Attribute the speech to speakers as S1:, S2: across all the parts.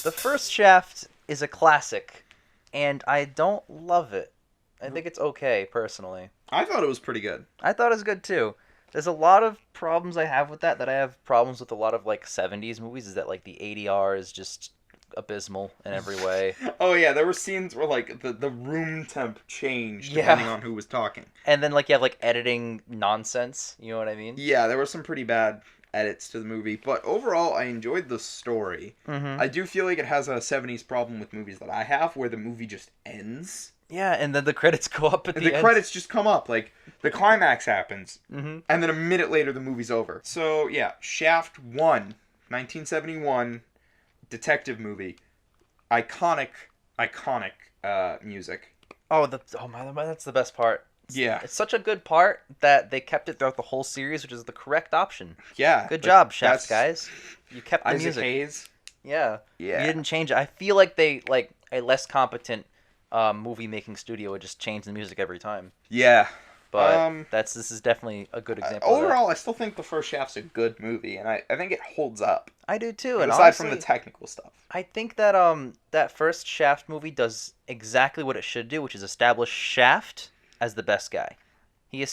S1: The first Shaft is a classic, and I don't love it. I think it's okay, personally.
S2: I thought it was pretty good.
S1: I thought it was good too. There's a lot of problems I have with that I have problems with a lot of like 70s movies is that like the ADR is just abysmal in every way.
S2: Oh yeah, there were scenes where like the room temp changed
S1: Yeah.
S2: depending on who was talking.
S1: And then like you have like editing nonsense, you know what I mean?
S2: Yeah, there were some pretty bad edits to the movie, but overall I enjoyed the story.
S1: Mhm.
S2: I do feel like it has a 70s problem with movies that I have where the movie just ends.
S1: Yeah, and then the credits go up at the
S2: The
S1: end.
S2: credits just come up, like the climax happens,
S1: Mhm.
S2: and then a minute later the movie's over. So yeah, Shaft 1, 1971, detective movie. Iconic music.
S1: Oh, that's the best part.
S2: Yeah.
S1: It's such a good part that they kept it throughout the whole series, which is the correct option.
S2: Yeah.
S1: Good
S2: like,
S1: job, Shaft
S2: that's
S1: guys. You kept the
S2: Isaac
S1: music.
S2: Hayes.
S1: Yeah.
S2: Yeah.
S1: You didn't change it. I feel like they like a less competent movie making studio would just change the music every time.
S2: Yeah.
S1: But this is definitely a good example.
S2: Overall, I still think the first Shaft's a good movie, and I think it holds up.
S1: I do too. And
S2: aside
S1: honestly,
S2: from the technical stuff.
S1: I think that that first Shaft movie does exactly what it should do, which is establish Shaft as the best guy.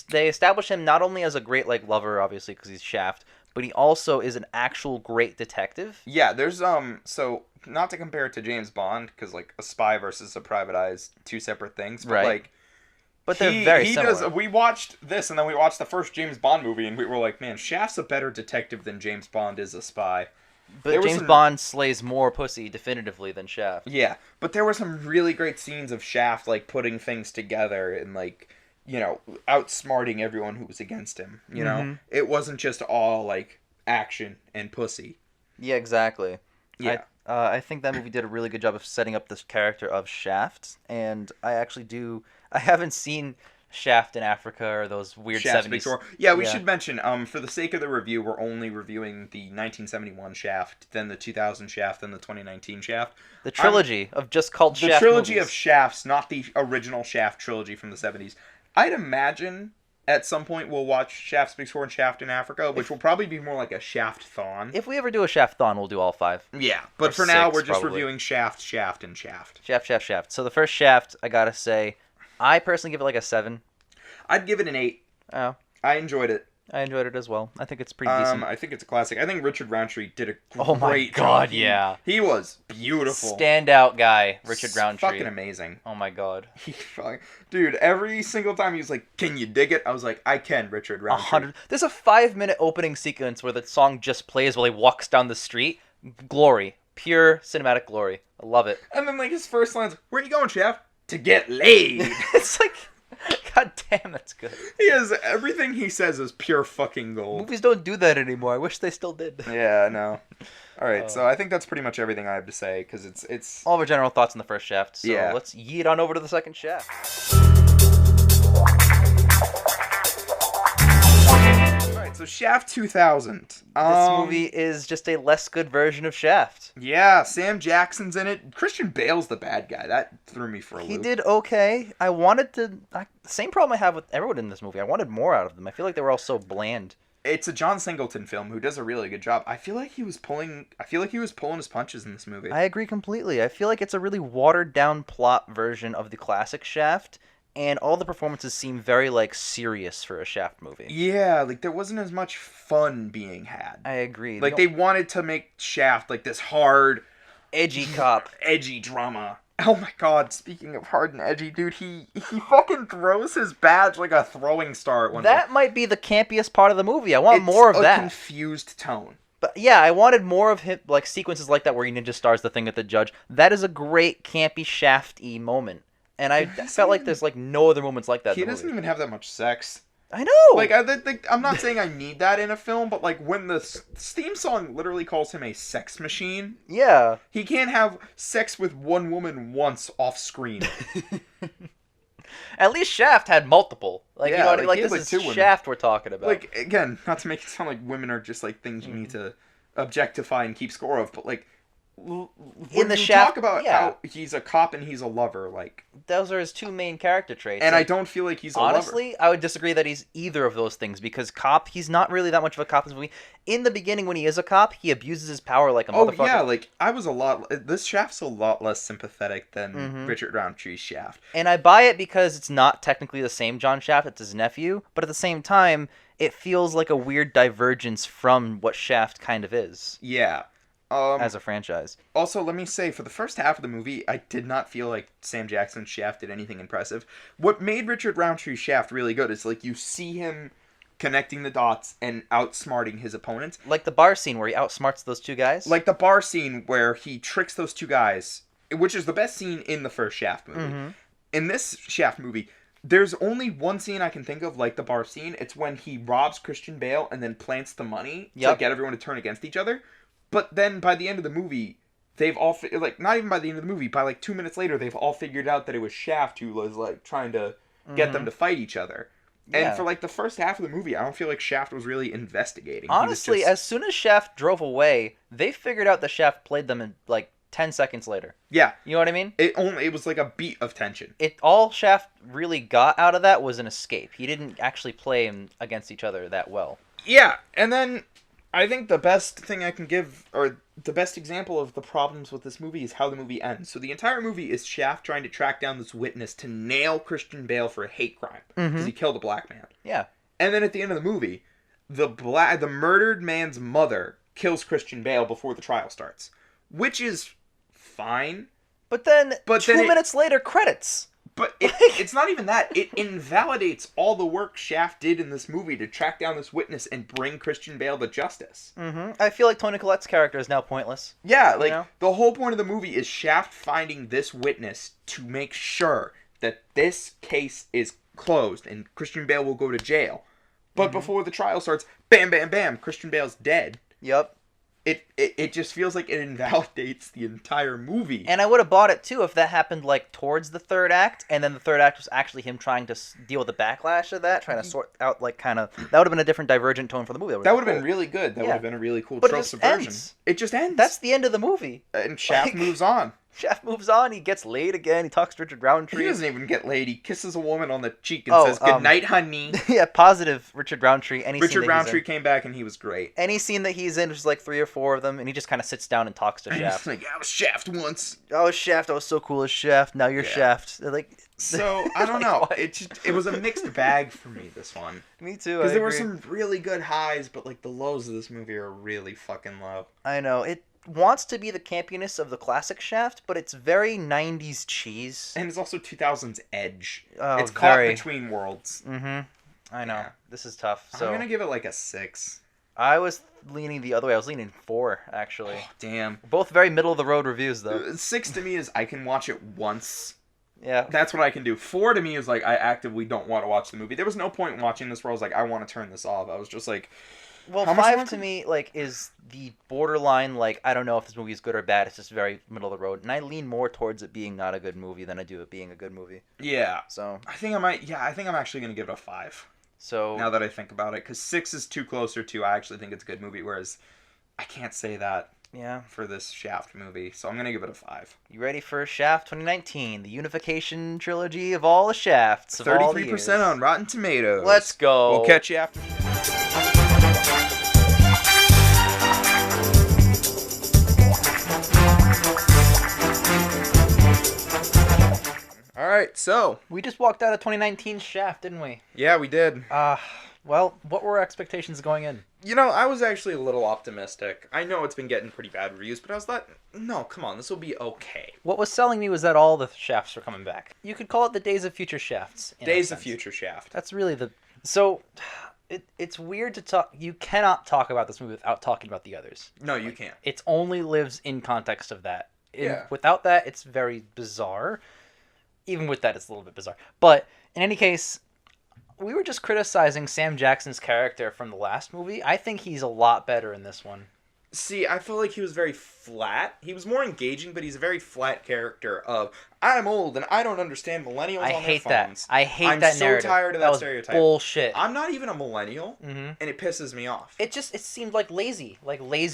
S1: They establish him not only as a great like lover, obviously because he's Shaft, but he also is an actual great detective.
S2: Yeah, there's so not to compare it to James Bond because like a spy versus a private eye is two separate things, but
S1: Right.
S2: like.
S1: But they're very similar.
S2: We watched this, and then we watched the first James Bond movie, and we were like, "Man, Shaft's a better detective than James Bond is a spy."
S1: But James Bond slays more pussy definitively than Shaft.
S2: Yeah, but there were some really great scenes of Shaft like putting things together and like outsmarting everyone who was against him. You know, it wasn't just all like action and pussy.
S1: Yeah, exactly.
S2: Yeah.
S1: I think that movie did a really good job of setting up this character of Shaft, and I actually do. I haven't seen Shaft in Africa or those weird
S2: Shaft
S1: 70s.
S2: Speaks War. Yeah, we should mention, for the sake of the review, we're only reviewing the 1971 Shaft, then the 2000 Shaft, then the 2019 Shaft.
S1: The trilogy of just called Shaft.
S2: The trilogy
S1: movies.
S2: of Shafts, not the original Shaft trilogy from the 70s. I'd imagine at some point we'll watch Shaft Speaks War and Shaft in Africa, which will probably be more like a Shaft-thon.
S1: If we ever do a Shaft-thon, we'll do all 5.
S2: Yeah, but
S1: Or
S2: for now,
S1: 6,
S2: we're just
S1: probably.
S2: reviewing Shaft, Shaft, and Shaft.
S1: Shaft. So the first Shaft, I gotta say, I personally give it like a 7.
S2: I'd give it an 8.
S1: Oh,
S2: I enjoyed it.
S1: I enjoyed it as well. I think it's pretty decent.
S2: I think it's a classic. I think Richard Roundtree did a great
S1: Oh my God,
S2: job.
S1: yeah.
S2: He was beautiful.
S1: Standout guy, Richard Roundtree.
S2: Fucking amazing.
S1: Oh my God.
S2: Dude, every single time he was like, "Can you dig it?" I was like, "I can, Richard Roundtree."
S1: 100. There's a 5-minute opening sequence where the song just plays while he walks down the street. Glory. Pure cinematic glory. I love it.
S2: And then like his first line's, "Where you going, Shaft?" "To get laid."
S1: It's like, God damn, that's good.
S2: He has everything he says is pure fucking gold.
S1: Movies don't do that anymore. I wish they still did.
S2: Yeah, no. All right, so I think that's pretty much everything I have to say because it's
S1: All of our general thoughts on the first Shaft. So
S2: Yeah.
S1: let's yeet on over to the second Shaft.
S2: all right. So Shaft 2000.
S1: This movie is just a less good version of Shaft.
S2: Yeah, Sam Jackson's in it. Christian Bale's the bad guy. That threw me for a loop.
S1: He did okay. I wanted to. Same problem I have with everyone in this movie. I wanted more out of them. I feel like they were all so bland.
S2: It's a John Singleton film who does a really good job. I feel like he was pulling his punches in this movie.
S1: I agree completely. I feel like it's a really watered down plot version of the classic Shaft, and all the performances seem very like serious for a Shaft movie.
S2: Yeah, like there wasn't as much fun being had.
S1: I agree.
S2: Like they wanted to make Shaft like this hard,
S1: edgy cop.
S2: edgy drama. Oh my God! Speaking of hard and edgy, dude, he fucking throws his badge like a throwing star at one
S1: That
S2: point.
S1: might be the campiest part of the movie. I want
S2: It's
S1: more of
S2: a
S1: that.
S2: confused tone.
S1: But yeah, I wanted more of him, like sequences like that where he ninja stars the thing at the judge. That is a great campy Shaft-y moment, and I felt like there's like no other moments like that.
S2: He
S1: in the
S2: doesn't
S1: movie.
S2: even have that much sex.
S1: I know.
S2: Like, I'm not saying I need that in a film, but like when the theme song literally calls him a sex machine,
S1: yeah.
S2: he can't have sex with one woman once off screen.
S1: At least Shaft had multiple. Like you
S2: Yeah,
S1: know what I mean?
S2: like,
S1: Like
S2: he had,
S1: this
S2: like,
S1: is
S2: 2 women.
S1: Shaft we're talking about.
S2: Like, again, not to make it sound like women are just like things you need to objectify and keep score of, but like when
S1: in the
S2: you
S1: Shaft,
S2: talk about
S1: yeah,
S2: how he's a cop and he's a lover, like,
S1: those are his two main character traits.
S2: and I
S1: Like,
S2: don't feel like he's a lover.
S1: honestly, I would disagree that he's either of those things because cop, he's not really that much of a cop in this movie. In the beginning, when he is a cop, he abuses his power like a
S2: Oh
S1: motherfucker.
S2: yeah, like I was a lot. This Shaft's a lot less sympathetic than
S1: Mhm.
S2: Richard Roundtree's Shaft.
S1: And I buy it because it's not technically the same John Shaft, it's his nephew, but at the same time, it feels like a weird divergence from what Shaft kind of is
S2: Yeah.
S1: as a franchise.
S2: Also, let me say, for the first half of the movie, I did not feel like Sam Jackson's Shaft did anything impressive. What made Richard Roundtree's Shaft really good is like you see him connecting the dots and outsmarting his opponents.
S1: Like the bar scene where he outsmarts those two guys.
S2: Like the bar scene where he tricks those two guys, which is the best scene in the first Shaft movie.
S1: Mhm.
S2: In this Shaft movie, there's only one scene I can think of like the bar scene. It's when he robs Christian Bale and then plants the money to
S1: Yep.
S2: get everyone to turn against each other. But then by the end of the movie, they've all like not even by the end of the movie, by like 2 minutes later, they've all figured out that it was Shaft who was like trying to get them to fight each other.
S1: Yeah.
S2: And for like the first half of the movie, I don't feel like Shaft was really investigating.
S1: Honestly,
S2: he was just,
S1: as soon as Shaft drove away, they figured out that Shaft played them in like 10 seconds later.
S2: yeah,
S1: You know what I mean?
S2: it was like a beat of tension.
S1: It all Shaft really got out of that was an escape. He didn't actually play them against each other that well.
S2: Yeah, and then I think the best thing I can give, or the best example of the problems with this movie is how the movie ends. So the entire movie is Shaft trying to track down this witness to nail Christian Bale for a hate crime because he killed a black man.
S1: Yeah.
S2: And then at the end of the movie, the murdered man's mother kills Christian Bale before the trial starts, which is fine.
S1: But then
S2: But
S1: 2
S2: then
S1: minutes later, credits.
S2: But it's not even that. It invalidates all the work Shaft did in this movie to track down this witness and bring Christian Bale to justice.
S1: I feel like Toni Collette's character is now pointless.
S2: Yeah, like,
S1: know?
S2: the whole point of the movie is Shaft finding this witness to make sure that this case is closed and Christian Bale will go to jail. But before the trial starts, bam, bam, bam, Christian Bale's dead.
S1: Yep.
S2: It just feels like it invalidates the entire movie.
S1: And I would have bought it too if that happened like towards the third act, and then the third act was actually him trying to deal with the backlash of that, trying to sort out like kind of that would have been a different divergent tone for the movie.
S2: That would have been really good. That would have been a really cool
S1: But it
S2: trope
S1: just
S2: subversion.
S1: ends.
S2: It just ends.
S1: That's the end of the movie.
S2: And Shaft
S1: like-
S2: moves on.
S1: Shaft moves on. He gets laid again. He talks to Richard Roundtree.
S2: He doesn't even get laid. He kisses a woman on the cheek and
S1: Oh,
S2: says, "Good night, honey."
S1: Yeah, positive Richard Roundtree. Any scene
S2: Richard
S1: that
S2: Roundtree
S1: he's in.
S2: came back and he was great.
S1: Any scene that he's in, there's like 3 or 4 of them, and he just kind of sits down and talks to
S2: And
S1: Shaft.
S2: he's like, I was Shaft once.
S1: Oh, Shaft, I was so cool as Shaft. Now you're
S2: Yeah.
S1: Shaft. They're like,
S2: So I don't
S1: Like,
S2: know.
S1: what?
S2: It was a mixed bag for me, this one,
S1: me too.
S2: because
S1: I
S2: there were
S1: agree.
S2: some really good highs, but like the lows of this movie are really fucking low.
S1: I know it wants to be the campiness of the classic Shaft, but it's very 90s cheese.
S2: And it's also 2000s edge.
S1: Oh,
S2: It's caught
S1: very.
S2: between worlds.
S1: I know.
S2: Yeah.
S1: This is tough. So
S2: I'm gonna give it like a 6.
S1: I was leaning the other way. I was leaning 4 actually.
S2: Damn.
S1: Both very middle of the road reviews though.
S2: 6 to me is I can watch it once.
S1: Yeah.
S2: That's what I can do. 4 to me is like I actively don't want to watch the movie. There was no point in watching this where I was like, I want to turn this off. I was just like,
S1: Well,
S2: How much
S1: 5
S2: longer?
S1: to me like is the borderline like I don't know if this movie is good or bad. It's just very middle of the road, and I lean more towards it being not a good movie than I do it being a good movie.
S2: yeah.
S1: So
S2: I think I might. Yeah, I think I'm actually gonna give it a 5.
S1: so
S2: Now that I think about it, because 6 is too closer to I actually think it's a good movie, whereas I can't say that
S1: yeah.
S2: for this Shaft movie, so I'm gonna give it a 5.
S1: You ready for Shaft 2019, the unification trilogy of all the Shafts of all the
S2: 33%
S1: years.
S2: on Rotten Tomatoes.
S1: Let's go.
S2: We'll catch you after. All right, so
S1: We just walked out of 2019 Shaft, didn't we?
S2: yeah, we did.
S1: Well, what were our expectations going in?
S2: You know, I was actually a little optimistic. I know it's been getting pretty bad reviews, but I was like, no, come on, this will be okay.
S1: What was selling me was that all the Shafts were coming back. You could call it the Days of Future Shafts. in a
S2: Days of
S1: sense.
S2: Future Shaft.
S1: That's really the... So, it's weird to talk... You cannot talk about this movie without talking about the others.
S2: No, you can't.
S1: It only lives in context of that.
S2: Yeah.
S1: Without that, it's very bizarre. Even with that, it's a little bit bizarre. But, in any case... We were just criticizing Sam Jackson's character from the last movie. I think he's a lot better in this one.
S2: See, I feel like he was very flat. He was more engaging, but he's a very flat character of I'm old and I don't understand millennials
S1: I
S2: on
S1: hate
S2: their phones.
S1: that. I hate
S2: I'm
S1: that
S2: so
S1: narrative.
S2: tired of
S1: that
S2: that
S1: was
S2: stereotype.
S1: bullshit.
S2: I'm not even a millennial,
S1: Mm-hmm.
S2: and it pisses me off.
S1: It seemed like lazy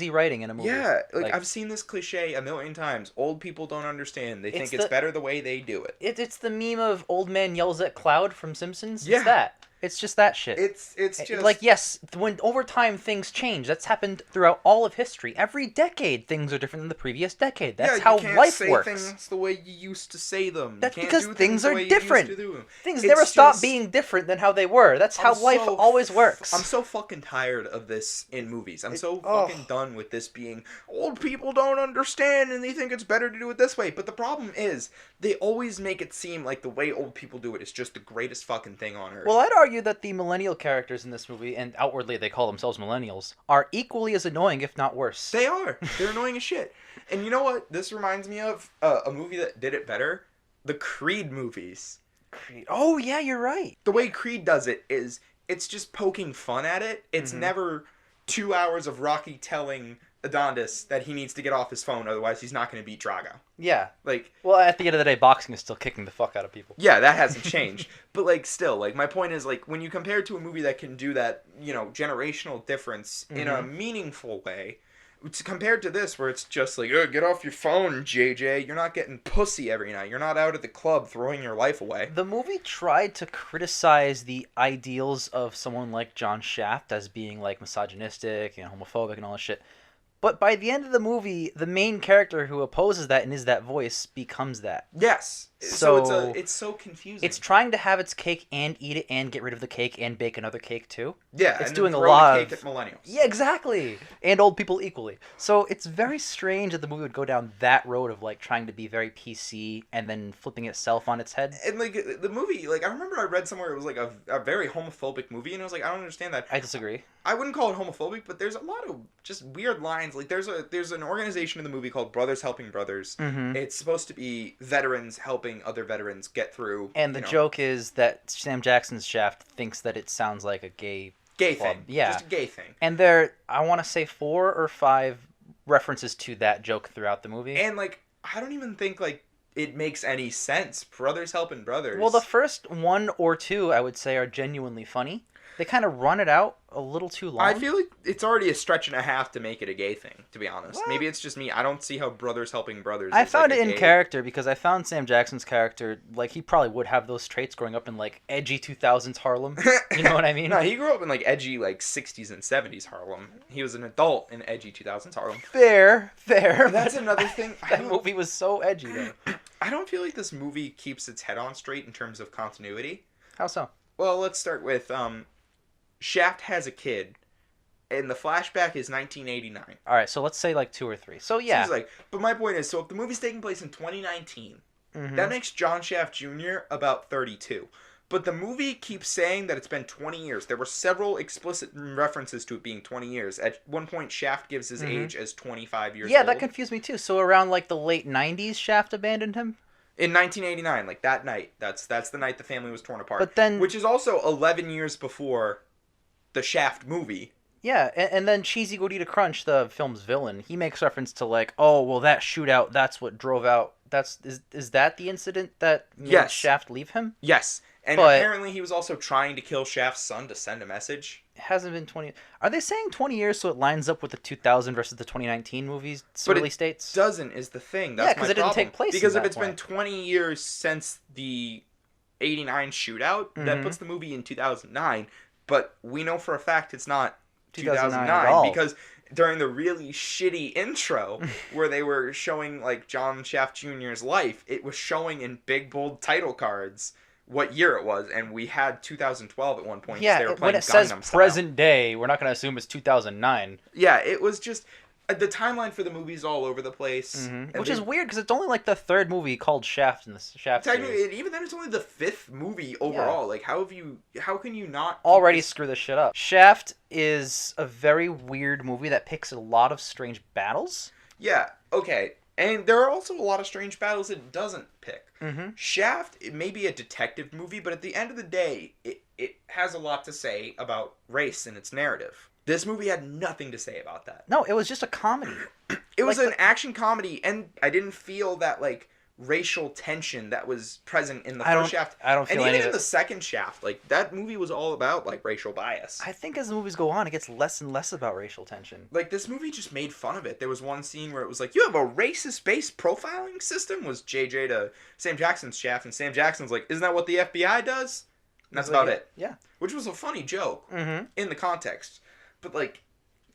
S1: writing in a movie.
S2: Yeah, like I've seen this cliche a million times. Old people don't understand. They think it's better the way they do it.
S1: It's the meme of old man yells at cloud from Simpsons.
S2: Yeah.
S1: It's that. It's just that shit.
S2: It's just
S1: like, yes, when over time things change. That's happened throughout all of history. Every decade things are different than the previous decade. That's how
S2: you can't
S1: life
S2: say
S1: works.
S2: Things the way you used to say them.
S1: That's
S2: you can't
S1: because
S2: do
S1: things
S2: the
S1: are
S2: way you
S1: different.
S2: used to do them.
S1: Things
S2: It's
S1: never stop
S2: just-
S1: being different than how they were. That's how life always works.
S2: I'm so fucking tired of this in movies. I'm so
S1: oh.
S2: fucking done with this being old people don't understand and they think it's better to do it this way. But the problem is they always make it seem like the way old people do it is just the greatest fucking thing on earth.
S1: Well, I'd argue that the millennial characters in this movie, and outwardly they call themselves millennials, are equally as annoying, if not worse.
S2: They are. They're annoying as shit. And you know what? This reminds me of a movie that did it better. The Creed movies.
S1: Creed. Oh, yeah, you're right.
S2: The way Creed does it is it's just poking fun at it. It's
S1: Mhm.
S2: never 2 hours of Rocky telling Adonis that he needs to get off his phone, otherwise he's not going to beat Drago.
S1: Yeah.
S2: Like,
S1: Well, at the end of the day, boxing is still kicking the fuck out of people.
S2: yeah, that hasn't changed. But, like, still, like, my point is, like, when you compare it to a movie that can do that, you know, generational difference in a meaningful way, it's compared to this where it's just like, oh, get off your phone, JJ. You're not getting pussy every night. You're not out at the club throwing your life away.
S1: The movie tried to criticize the ideals of someone like John Shaft as being, like, misogynistic and homophobic and all that shit. But by the end of the movie, the main character who opposes that and is that voice becomes that.
S2: Yes. So it's so confusing.
S1: It's trying to have its cake and eat it and get rid of the cake and bake another cake too.
S2: Yeah,
S1: it's
S2: and
S1: doing
S2: then
S1: a
S2: throw
S1: lot
S2: the cake
S1: of
S2: at millennials.
S1: Yeah, exactly. And old people equally. So it's very strange that the movie would go down that road of like trying to be very PC and then flipping itself on its head.
S2: And like the movie, like I remember I read somewhere it was like a very homophobic movie, and I was like, I don't understand that.
S1: I disagree.
S2: I wouldn't call it homophobic, but there's a lot of just weird lines. Like there's an organization in the movie called Brothers Helping Brothers.
S1: Mm-hmm.
S2: It's supposed to be veterans helping other veterans get through.
S1: And the joke is that Sam Jackson's Shaft thinks that it sounds like a gay
S2: gay
S1: club.
S2: thing.
S1: Yeah.
S2: Just a gay thing.
S1: And there, I want to say 4 or 5 references to that joke throughout the movie.
S2: And like, I don't even think like it makes any sense. Brothers helping brothers.
S1: Well, the first 1 or 2, I would say, are genuinely funny. They kind of run it out a little too long.
S2: I feel like it's already a stretch and a half to make it a gay thing, to be honest.
S1: What?
S2: Maybe it's just me. I don't see how brothers helping brothers
S1: I
S2: is,
S1: found
S2: like,
S1: it
S2: a
S1: in
S2: gay...
S1: character because I found Sam Jackson's character, like, he probably would have those traits growing up in, like, edgy 2000s Harlem. You know what I mean?
S2: No, he grew up in, like, edgy, like, 60s and 70s Harlem. He was an adult in edgy 2000s Harlem.
S1: Fair.
S2: That's another thing.
S1: That movie was so edgy, though.
S2: I don't feel like this movie keeps its head on straight in terms of continuity.
S1: How so?
S2: Well, let's start with, Shaft has a kid, and the flashback is 1989.
S1: All right, so let's say, like, 2 or 3. So, yeah.
S2: So he's like, but my point is, so if the movie's taking place in 2019, that makes John Shaft Jr. about 32. But the movie keeps saying that it's been 20 years. There were several explicit references to it being 20 years. At one point, Shaft gives his age as 25 years old.
S1: Yeah, that confused me, too. So around, like, the late 90s, Shaft abandoned him?
S2: In 1989, like that night. That's the night the family was torn apart.
S1: But then...
S2: Which is also 11 years before the Shaft movie.
S1: Yeah, and then Cheesy Gordita Crunch, the film's villain, he makes reference to, like, oh, well, that shootout, that's what drove out... Is that the incident that made Shaft leave him?
S2: Yes. And
S1: but
S2: apparently he was also trying to kill Shaft's son to send a message.
S1: It hasn't been 20... Are they saying 20 years so it lines up with the 2000 versus the 2019 movies release dates?
S2: Doesn't is the thing. That's
S1: yeah, because it didn't take place
S2: because if
S1: it's
S2: been 20 years since the 89 shootout, that puts the movie in 2009. But we know for a fact it's not 2009
S1: at all.
S2: Because during the really shitty intro where they were showing like John Shaft Jr.'s life, it was showing in big bold title cards what year it was, and we had 2012 at one point.
S1: Yeah,
S2: they were
S1: when it
S2: Gangnam
S1: says
S2: Style.
S1: present day, we're not going to assume it's 2009.
S2: Yeah, it was just... The timeline for the movie's all over the place.
S1: Which is weird, because it's only like the 3rd movie called Shaft in the Shaft series.
S2: And even then, it's only the 5th movie overall. Yeah. Like, how can you not...
S1: Already screw this shit up. Shaft is a very weird movie that picks a lot of strange battles.
S2: Yeah, okay. And there are also a lot of strange battles it doesn't pick. Shaft, it may be a detective movie, but at the end of the day, it has a lot to say about race in its narrative. This movie had nothing to say about that.
S1: No, it was just a comedy.
S2: It was
S1: Like
S2: an action comedy, and I didn't feel that like racial tension that was present in the
S1: I
S2: first
S1: don't-
S2: Shaft.
S1: I don't feel
S2: and
S1: any
S2: even
S1: of
S2: in
S1: it.
S2: the second Shaft, like that movie was all about like racial bias.
S1: I think as the movies go on, it gets less and less about racial tension.
S2: Like this movie just made fun of it. There was one scene where it was like, "You have a racist-based profiling system." Was JJ to Sam Jackson's Shaft, and Sam Jackson's like, "Isn't that what the FBI does?" And that's about it.
S1: Yeah.
S2: Which was a funny joke
S1: Mm-hmm.
S2: in the context, but like,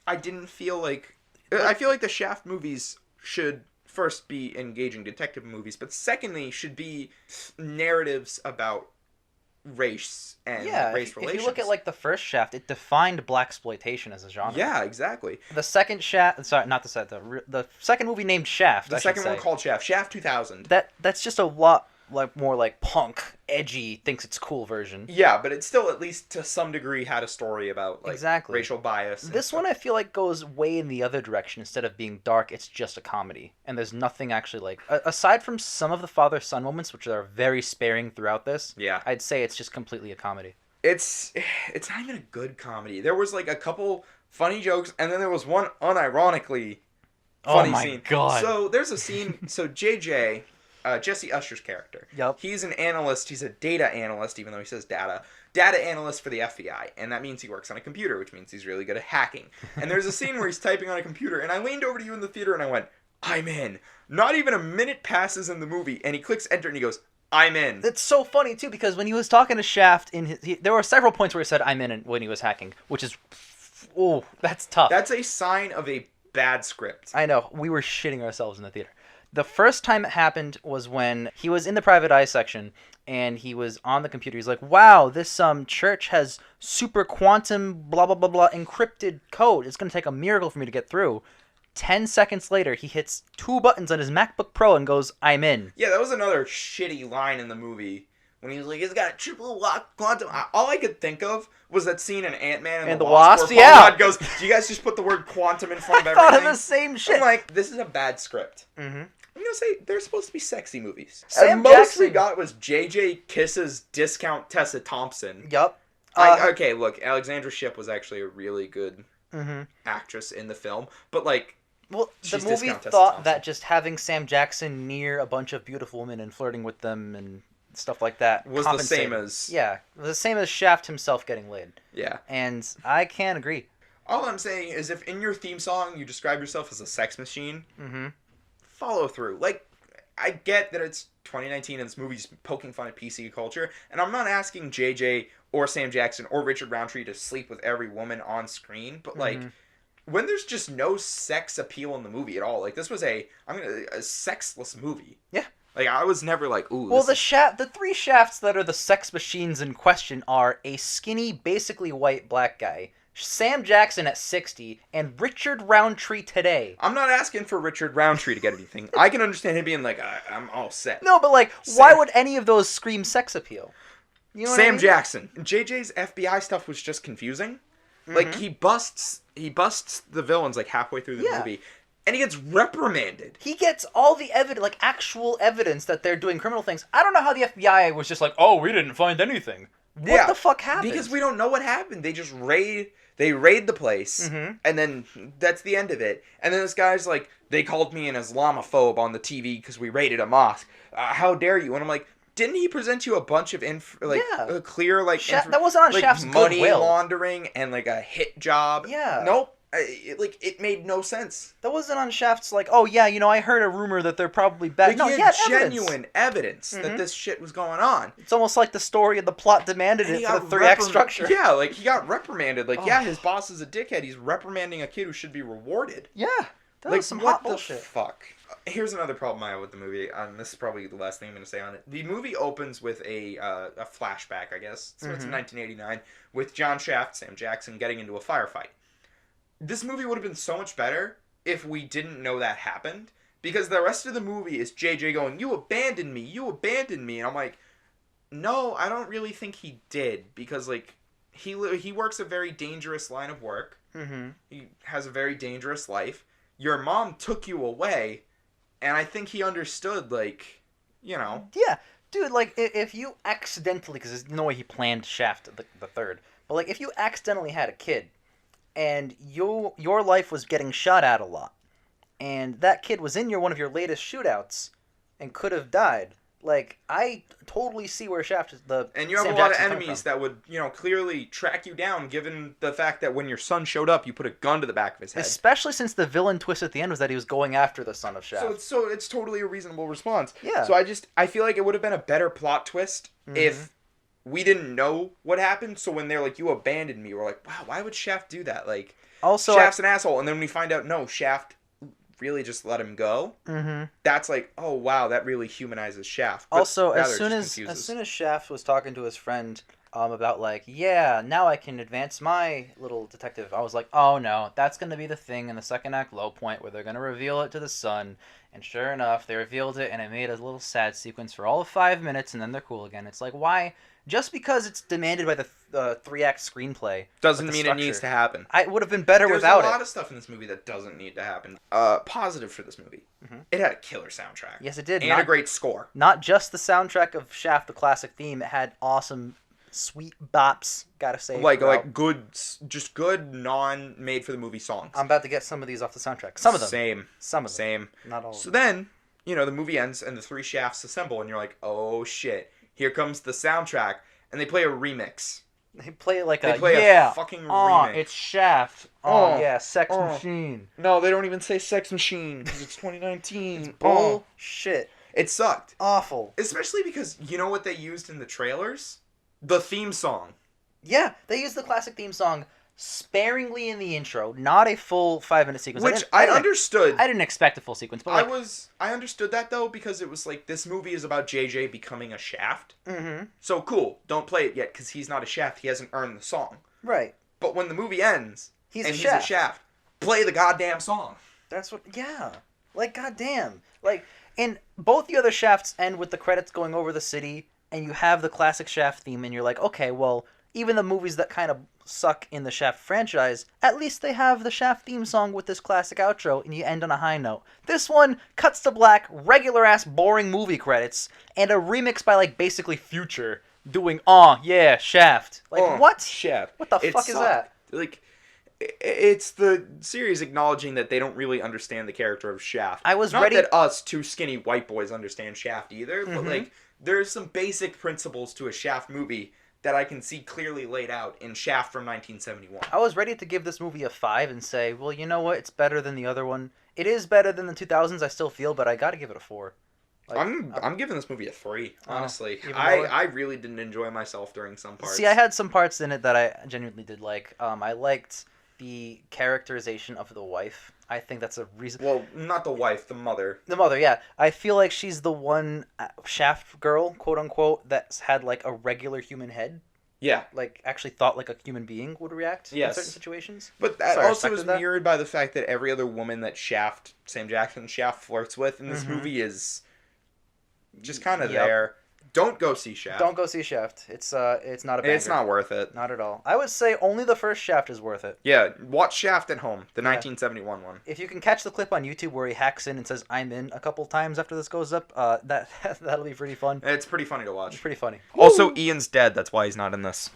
S2: I didn't feel like. I feel like the Shaft movies should first be engaging detective movies, but secondly should be narratives about race and
S1: Yeah.
S2: race
S1: If
S2: relations.
S1: you look at like the first Shaft, it defined blaxploitation as a genre.
S2: yeah, exactly.
S1: The second Shaft, sorry, not the second, the second movie named Shaft.
S2: The
S1: I should
S2: second one
S1: say.
S2: called Shaft 2000.
S1: That's just a lot like more like punk, edgy, thinks it's cool version.
S2: Yeah, but it still at least to some degree had a story about like
S1: Exactly.
S2: racial bias. and
S1: This
S2: stuff.
S1: one I feel like goes way in the other direction. Instead of being dark, it's just a comedy, and there's nothing actually like aside from some of the father-son moments, which are very sparing throughout this.
S2: Yeah.
S1: I'd say it's just completely a comedy.
S2: It's not even a good comedy. There was like a couple funny jokes, and then there was one unironically funny
S1: Oh my
S2: scene.
S1: God.
S2: So there's a scene. So JJ, Jesse Usher's character.
S1: Yep.
S2: He's an analyst. He's a data analyst, even though he says data analyst for the FBI, and that means he works on a computer, which means he's really good at hacking. And there's a scene where he's typing on a computer, and I leaned over to you in the theater and I went, "I'm in." Not even a minute passes in the movie, and he clicks enter and he goes, "I'm in."
S1: It's so funny too because when he was talking to Shaft, there were several points where he said "I'm in" when he was hacking, which is, oh, that's tough.
S2: That's a sign of a bad script.
S1: I know, we were shitting ourselves in the theater. The first time it happened was when he was in the private eye section and he was on the computer. He's like, "Wow, this church has super quantum blah blah blah blah encrypted code. It's gonna take a miracle for me to get through." 10 seconds later, he hits 2 buttons on his MacBook Pro and goes, "I'm in."
S2: Yeah, that was another shitty line in the movie when he was like, "It's got a triple lock quantum." All I could think of was that scene in Ant-Man and the Wasp. Where Paul
S1: yeah.
S2: Rudd goes, "Do you guys just put the word quantum in front of
S1: I
S2: everything?"
S1: thought of the same shit.
S2: I'm like, this is a bad script.
S1: Mm-hmm.
S2: I'm gonna say they're supposed to be sexy movies.
S1: Sam
S2: And most we
S1: Jackson-
S2: got was JJ kisses discount Tessa Thompson.
S1: Yup.
S2: Okay, look, Alexandra Shipp was actually a really good
S1: Mm-hmm.
S2: actress in the film, but like,
S1: Well, the
S2: She's
S1: movie
S2: discount Tessa
S1: thought
S2: Thompson.
S1: that just having Sam Jackson near a bunch of beautiful women and flirting with them and stuff like that
S2: was the
S1: compensated.
S2: same as
S1: Yeah, it was the same as Shaft himself getting laid.
S2: yeah.
S1: And I can't agree.
S2: All I'm saying is, if in your theme song you describe yourself as a sex machine,
S1: Mm-hmm.
S2: follow through. Like, I get that it's 2019 and this movie's poking fun at PC culture, and I'm not asking JJ or Sam Jackson or Richard Roundtree to sleep with every woman on screen, but like, when there's just no sex appeal in the movie at all, like this was a sexless movie.
S1: Yeah.
S2: Like I was never like, ooh.
S1: Well,
S2: this
S1: the 3 Shafts that are the sex machines in question are a skinny, basically white black guy, Sam Jackson at 60, and Richard Roundtree today.
S2: I'm not asking for Richard Roundtree to get anything. I can understand him being like, I'm all set.
S1: No, but like, why would any of those scream sex appeal? You know what I
S2: Sam
S1: mean?
S2: Jackson. JJ's FBI stuff was just confusing. Like he busts the villains like halfway through the
S1: Yeah.
S2: movie, and he gets reprimanded.
S1: He gets all the evidence, like actual evidence that they're doing criminal things. I don't know how the FBI was just like, "Oh, we didn't find anything." What the fuck happened?
S2: Because we don't know what happened. They just raid the place,
S1: Mhm.
S2: and then that's the end of it. And then this guy's like, "They called me an Islamophobe on the TV because we raided a mosque. How dare you?" And I'm like, didn't he present you a bunch of
S1: Yeah.
S2: clear like
S1: that wasn't on
S2: like
S1: Shaft's
S2: money
S1: goodwill.
S2: laundering and like a hit job?
S1: Yeah.
S2: Nope. It made no sense.
S1: That wasn't on Shaft's like, "Oh yeah, I heard a rumor that they're probably bad."
S2: Like,
S1: No,
S2: he
S1: he
S2: had
S1: had evidence.
S2: genuine evidence that
S1: Mhm.
S2: this shit was going on.
S1: It's almost like the story of the plot demanded
S2: And
S1: it
S2: he
S1: for
S2: got
S1: the 3-act structure.
S2: Yeah, like he got reprimanded. Like,
S1: Oh.
S2: yeah, his boss is a dickhead. He's reprimanding a kid who should be rewarded.
S1: Yeah, that
S2: Like,
S1: was some
S2: what
S1: hot
S2: the
S1: bullshit.
S2: fuck? Here's another problem I have with the movie, and this is probably the last thing I'm going to say on it. The movie opens with a flashback, I guess. So it's in 1989, with John Shaft, Sam Jackson, getting into a firefight. This movie would have been so much better if we didn't know that happened, because the rest of the movie is JJ going, "You abandoned me, you abandoned me," and I'm like, no, I don't really think he did, because like he works a very dangerous line of work.
S1: Mm-hmm.
S2: He has a very dangerous life. Your mom took you away, and I think he understood, like, you know.
S1: Yeah, dude, like, if you accidentally, because there's no way he planned Shaft the third, but, like, if you accidentally had a kid, and your life was getting shot at a lot, and that kid was in one of your latest shootouts, and could have died. Like, I totally see where Shaft is the
S2: And you have
S1: Sam
S2: a lot of
S1: Jackson's coming
S2: enemies
S1: from.
S2: that would, clearly track you down, given the fact that when your son showed up, you put a gun to the back of his head.
S1: Especially since the villain twist at the end was that he was going after the son of Shaft.
S2: So it's totally a reasonable response.
S1: Yeah.
S2: So I feel like it would have been a better plot twist if we didn't know what happened. So when they're like, you abandoned me, we're like, wow, why would Shaft do that? Like,
S1: Also,
S2: Shaft's an asshole. And then we find out, no, Shaft really just let him go.
S1: Mhm.
S2: That's like, oh wow, that really humanizes Shaft. But
S1: Also,
S2: rather
S1: as
S2: it
S1: soon
S2: just
S1: as
S2: confuses.
S1: as soon as Shaft was talking to his friend about like, yeah, now I can advance my little detective, I was like, oh no, that's gonna be the thing in the second act low point where they're gonna reveal it to the son, and sure enough, they revealed it, and it made a little sad sequence for all of 5 minutes, and then they're cool again. It's like, why? Just because it's demanded by the 3-act screenplay
S2: doesn't
S1: with the
S2: mean it needs
S1: structure.
S2: to happen.
S1: It would have been better
S2: There's
S1: without
S2: a lot
S1: it.
S2: of stuff in this movie that doesn't need to happen. Positive for this movie. It had a killer soundtrack.
S1: Yes, it did.
S2: And a great score.
S1: Not just the soundtrack of Shaft, the classic theme. It had awesome, sweet bops. Gotta say, throughout.
S2: Just good non-made for the movie songs.
S1: I'm about to get some of these off the soundtrack. Some of them.
S2: Same.
S1: Some of them.
S2: Same.
S1: Not all.
S2: So
S1: of them.
S2: then, the movie ends and the 3 Shafts assemble, and you're like, oh shit, here comes the soundtrack, and they play a remix.
S1: They play it like
S2: They play a fucking remix.
S1: It's Shaft.
S2: Oh,
S1: Yeah, Sex
S2: oh.
S1: Machine.
S2: No, they don't even say Sex Machine because it's 2019.
S1: Bullshit.
S2: It sucked.
S1: Awful.
S2: Especially because you know what they used in the trailers? The theme song.
S1: Yeah, they used the classic theme song sparingly in the intro, not a full 5-minute sequence.
S2: Which I understood.
S1: I didn't expect a full sequence, but like,
S2: I understood that though because it was like this movie is about JJ becoming a Shaft.
S1: mm-hmm.
S2: So cool, don't play it yet because he's not a Shaft. He hasn't earned the song.
S1: Right.
S2: But when the movie ends
S1: He's
S2: and
S1: a
S2: he's a Shaft, play the goddamn song.
S1: That's what. Yeah. Like, goddamn. Like, and both the other Shafts end with the credits going over the city, and you have the classic Shaft theme, and you're like, okay, well, even the movies that kind of suck in the Shaft franchise, at least they have the Shaft theme song with this classic outro, and you end on a high note. This one cuts to black, regular-ass, boring movie credits, and a remix by, like, basically Future doing, yeah, Shaft. Like, what?
S2: Shaft.
S1: What the
S2: It
S1: fuck is
S2: sucked.
S1: that?
S2: Like, it's the series acknowledging that they don't really understand the character of Shaft.
S1: I was
S2: Not
S1: ready-
S2: that us, 2 skinny white boys, understand Shaft either, but,
S1: Mhm.
S2: like, there's some basic principles to a Shaft movie that I can see clearly laid out in Shaft from 1971.
S1: I was ready to give this movie a 5 and say, well, you know what? It's better than the other one. It is better than the 2000s, I still feel, but I gotta give it a 4. Like,
S2: I'm giving this movie a 3, honestly.
S1: even
S2: I
S1: lower?
S2: I really didn't enjoy myself during some parts.
S1: See, I had some parts in it that I genuinely did like. I liked the characterization of the wife. I think that's a reason.
S2: Well, not the wife, the mother.
S1: The mother, yeah. I feel like she's the one Shaft girl, quote unquote, that's had like a regular human head.
S2: Yeah.
S1: Like, actually thought like a human being would react in
S2: Yes.
S1: certain situations.
S2: But that
S1: So I
S2: also is
S1: respected that.
S2: mirrored by the fact that every other woman that Sam Jackson Shaft flirts with in this
S1: Mhm.
S2: movie is just kind of
S1: Yep.
S2: there. Don't go see Shaft.
S1: Don't go see Shaft. It's not a banger.
S2: It's not worth it.
S1: Not at all. I would say only the first Shaft is worth it.
S2: Yeah, watch Shaft at home, the 1971 one.
S1: If you can catch the clip on YouTube where he hacks in and says "I'm in" a couple times after this goes up, that'll be pretty fun.
S2: It's pretty funny to
S1: It's
S2: watch.
S1: pretty funny.
S2: Also, Ian's dead. That's why he's not in this.